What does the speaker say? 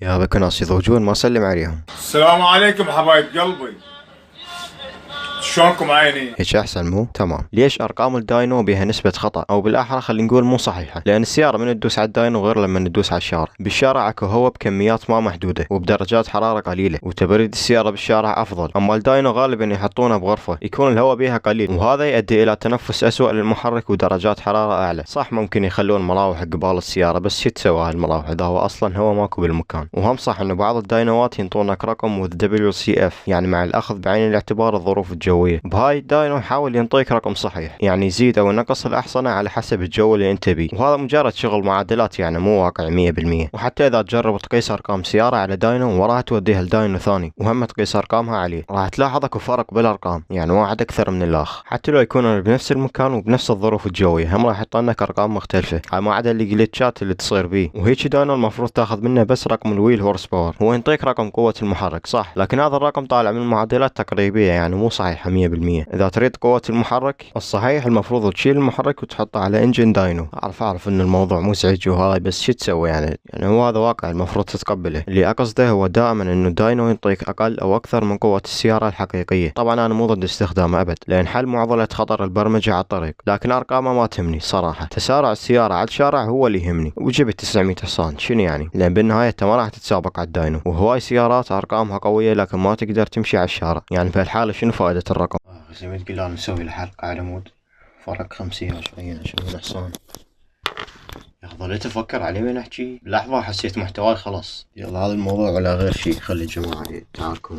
يا بك ناس يضوجون ما اسلم عليهم. السلام عليكم حبايب قلبي، شلونكم عيني؟ هيك احسن مو تمام. ليش ارقام الداينو بها نسبة خطأ او بالاحرى خلينا نقول مو صحيحة؟ لان السيارة من تدوس على الداينو غير لما تدوس على الشارع. بالشارع اكو هواء بكميات ما محدودة وبدرجات حرارة قليلة وتبريد السيارة بالشارع افضل. اما الداينو غالبا يحطونه بغرفة يكون الهواء بها قليل وهذا يؤدي الى تنفس اسوأ للمحرك ودرجات حرارة اعلى. صح ممكن يخلون مراوح قبال السيارة بس شو تسوى هالمراوح اذا هو اصلا هو ماكو بالمكان. وهم صح انه بعض الداينوات ينطونك رقم WCF يعني مع الاخذ بعين الاعتبار الظروف الجوية. بهاي الداينو يحاول ينطيك رقم صحيح يعني يزيد او ينقص الاحصنة على حسب الجو اللي انت بيه، وهذا مجرد شغل معادلات يعني مو واقعي 100%. وحتى اذا تجرب تقيس ارقام سيارة على داينو وراها توديها لداينو ثاني وهم تقيس ارقامها عليه راح تلاحظ اكو فرق بالارقام، يعني واحد اكثر من الاخ حتى لو يكونون بنفس المكان وبنفس الظروف الجوية هم راح يحطونك ارقام مختلفة على ما عدا الجليتشات اللي تصير بيه. وهيك داينو المفروض تاخذ منه بس رقم الويل هورس باور، هو ينطيك رقم قوة المحرك صح لكن هذا الرقم طالع من معادلات تقريبية يعني مو صحيحة 100%. اذا تريد قوة المحرك الصحيح المفروض تشيل المحرك وتحطه على انجن داينو. اعرف ان الموضوع مزعج وهاي بس شو تسوي يعني هو هذا واقع المفروض تتقبله. اللي اقصده هو دائما انه داينو ينطيك اقل او اكثر من قوة السيارة الحقيقية. طبعا انا مو ضد استخدامه ابد لان حل معضلة خطر البرمجة على الطريق، لكن ارقامه ما تهمني صراحة. تسارع السيارة على الشارع هو اللي يهمني. وجبت 900 حصان شنو يعني؟ لان بالنهاية انت ما راح تتسابق على الداينو، وهواي سيارات ارقامها قوية لكن ما تقدر تمشي على الشارع. يعني في الحالة شنو فائدة الرقم؟ زي ما تقول نسوي الحلقة على مود فرق 50 20 حصان. يا اخي ظليت افكر عليه وين احكي لحظة حسيت محتواي خلاص يلا هذا الموضوع ولا غير شيء. خلي الجماعة يتعاركون.